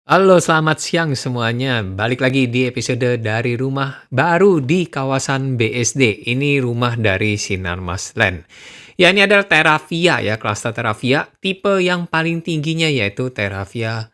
Halo, selamat siang semuanya. Balik lagi di episode dari rumah baru di kawasan BSD. Ini rumah dari Sinarmas Land. Ya, ini adalah Terravia ya, klaster Terravia. Tipe yang paling tingginya yaitu Terravia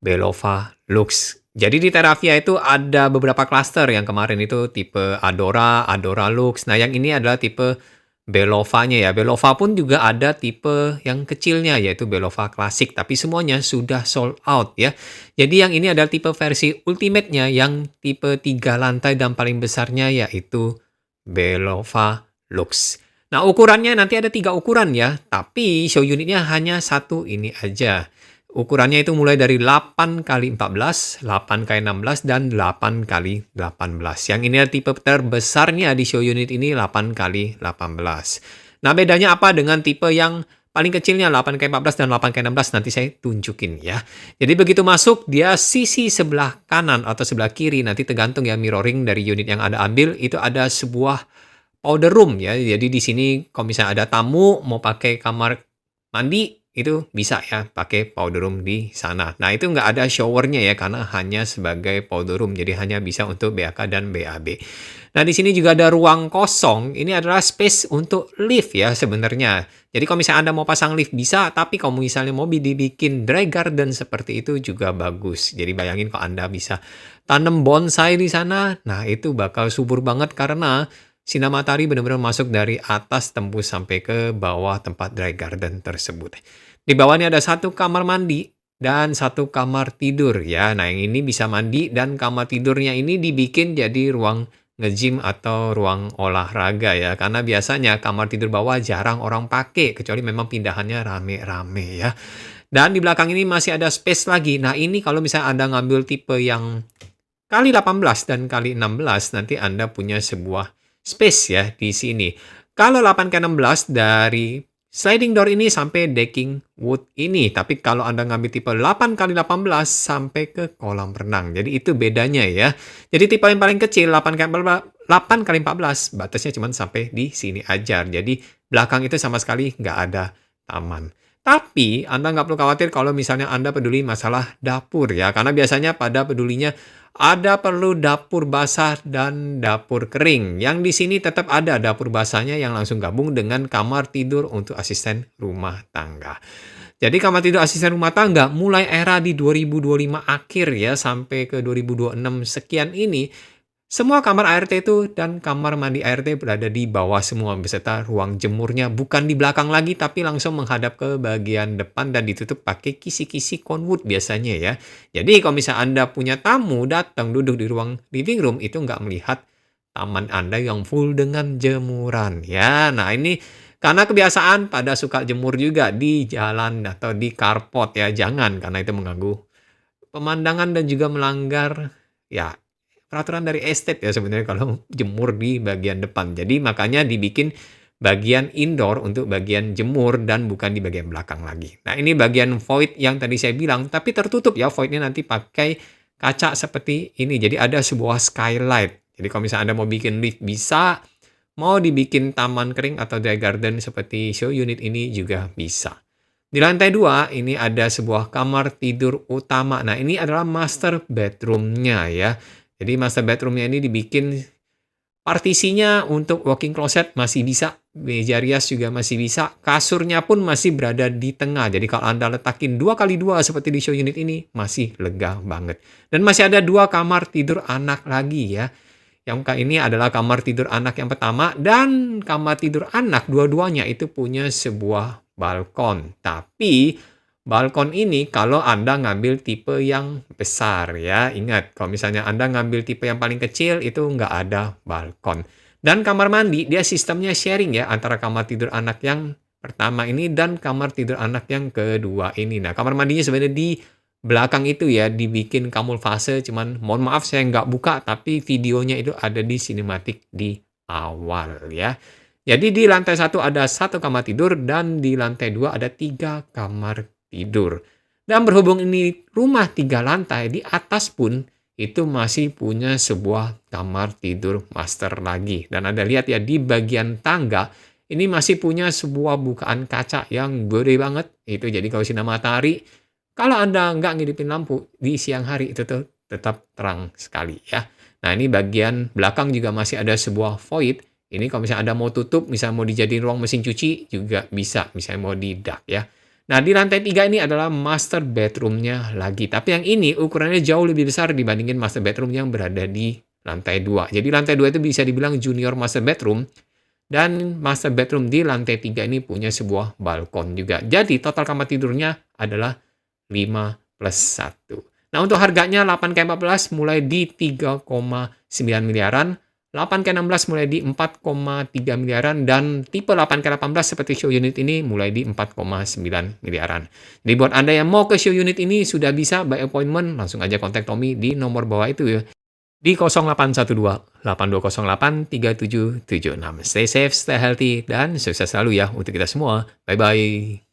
Belova Lux. Jadi di Terravia itu ada beberapa klaster. Yang kemarin itu tipe Adora, Adora Lux. Nah, yang ini adalah tipe Belova-nya ya. Belova pun juga ada tipe yang kecilnya yaitu Belova Classic, tapi semuanya sudah sold out ya. Jadi yang ini adalah tipe versi ultimate-nya yang tipe 3 lantai dan paling besarnya yaitu Belova Lux. Nah, ukurannya nanti ada 3 ukuran ya, tapi show unitnya hanya satu ini aja. Ukurannya itu mulai dari 8 kali 14, 8 kali 16, dan 8 kali 18. Yang ini adalah tipe terbesarnya di show unit ini 8 kali 18. Nah, bedanya apa dengan tipe yang paling kecilnya 8 kali 14 dan 8 kali 16 nanti saya tunjukin ya. Jadi begitu masuk dia sisi sebelah kanan atau sebelah kiri nanti tergantung ya mirroring dari unit yang Anda ambil itu ada sebuah powder room ya. Jadi di sini kalau misalnya ada tamu mau pakai kamar mandi itu bisa ya pakai powder room di sana. Nah, itu nggak ada showernya ya karena hanya sebagai powder room. Jadi hanya bisa untuk BAK dan BAB. Nah, di sini juga ada ruang kosong. Ini adalah space untuk lift ya sebenarnya. Jadi kalau misalnya Anda mau pasang lift bisa, tapi kalau misalnya mau dibikin dry garden seperti itu juga bagus. Jadi bayangin kalau Anda bisa tanam bonsai di sana, nah itu bakal subur banget karena sinar matahari benar-benar masuk dari atas tembus sampai ke bawah tempat dry garden tersebut. Di bawahnya ada satu kamar mandi dan satu kamar tidur ya. Nah, yang ini bisa mandi dan kamar tidurnya ini dibikin jadi ruang nge-gym atau ruang olahraga ya. Karena biasanya kamar tidur bawah jarang orang pakai kecuali memang pindahannya rame-rame ya. Dan di belakang ini masih ada space lagi. Nah, ini kalau misalnya Anda ngambil tipe yang kali 18 dan kali 16 nanti Anda punya sebuah space ya di sini. Kalau 8 kali 16 dari sliding door ini sampai decking wood ini. Tapi kalau Anda ngambil tipe 8 kali 18 sampai ke kolam renang. Jadi itu bedanya ya. Jadi tipe yang paling kecil 8 kali 14 batasnya cuma sampai di sini aja. Jadi belakang itu sama sekali nggak ada taman. Tapi Anda nggak perlu khawatir kalau misalnya Anda peduli masalah dapur ya. Karena biasanya pada pedulinya ada perlu dapur basah dan dapur kering. Yang di sini tetap ada dapur basahnya yang langsung gabung dengan kamar tidur untuk asisten rumah tangga. Jadi kamar tidur asisten rumah tangga mulai era di 2025 akhir ya sampai ke 2026 sekian ini semua kamar ART itu dan kamar mandi ART berada di bawah semua beserta ruang jemurnya bukan di belakang lagi tapi langsung menghadap ke bagian depan dan ditutup pakai kisi-kisi conwood biasanya ya. Jadi kalau misalnya Anda punya tamu datang duduk di ruang living room itu nggak melihat taman Anda yang full dengan jemuran ya. Nah, ini karena kebiasaan pada suka jemur juga di jalan atau di carport ya. Jangan karena itu mengganggu pemandangan dan juga melanggar ya peraturan dari estate ya sebenarnya kalau jemur di bagian depan. Jadi makanya dibikin bagian indoor untuk bagian jemur dan bukan di bagian belakang lagi. Nah, ini bagian void yang tadi saya bilang, tapi tertutup ya voidnya nanti pakai kaca seperti ini. Jadi ada sebuah skylight. Jadi kalau misalnya Anda mau bikin lift bisa, mau dibikin taman kering atau dry garden seperti show unit ini juga bisa. Di lantai 2 ini ada sebuah kamar tidur utama. Nah, ini adalah master bedroom-nya ya. Jadi master bedroom-nya ini dibikin partisinya untuk walk-in closet masih bisa, meja rias juga masih bisa, kasurnya pun masih berada di tengah. Jadi kalau Anda letakin 2 kali 2 seperti di show unit ini, masih lega banget. Dan masih ada 2 kamar tidur anak lagi ya. Yang ini adalah kamar tidur anak yang pertama dan kamar tidur anak dua-duanya itu punya sebuah balkon. Tapi balkon ini kalau Anda ngambil tipe yang besar ya. Ingat, kalau misalnya Anda ngambil tipe yang paling kecil itu nggak ada balkon. Dan kamar mandi dia sistemnya sharing ya antara kamar tidur anak yang pertama ini dan kamar tidur anak yang kedua ini. Nah, kamar mandinya sebenarnya di belakang itu ya dibikin kamuflase, cuman mohon maaf saya nggak buka, tapi videonya itu ada di sinematik di awal ya. Jadi di lantai 1 ada 1 kamar tidur dan di lantai 2 ada 3 kamar tidur. Dan berhubung ini rumah 3 lantai, di atas pun itu masih punya sebuah kamar tidur master lagi. Dan Anda lihat ya di bagian tangga, ini masih punya sebuah bukaan kaca yang gede banget. Itu jadi kalau sinar matahari Kalau Anda nggak ngidupin lampu di siang hari itu tuh tetap terang sekali ya. Nah ini bagian belakang juga masih ada sebuah void. Ini kalau misalnya Anda mau tutup, misalnya mau dijadiin ruang mesin cuci juga bisa, misalnya mau di dark ya. Nah di lantai 3 ini adalah master bedroom-nya lagi. Tapi yang ini ukurannya jauh lebih besar dibandingin master bedroom yang berada di lantai 2. Jadi lantai 2 itu bisa dibilang junior master bedroom. Dan master bedroom di lantai 3 ini punya sebuah balkon juga. Jadi total kamar tidurnya adalah 5 plus 1. Nah untuk harganya 8K14 mulai di 3,9 miliaran, 8K16 mulai di 4,3 miliaran, dan tipe 8K18 seperti show unit ini mulai di 4,9 miliaran. Jadi buat Anda yang mau ke show unit ini sudah bisa by appointment, langsung aja kontak Tommy di nomor bawah itu ya. Di 0812-8208-3776. Stay safe, stay healthy, dan sukses selalu ya untuk kita semua. Bye-bye.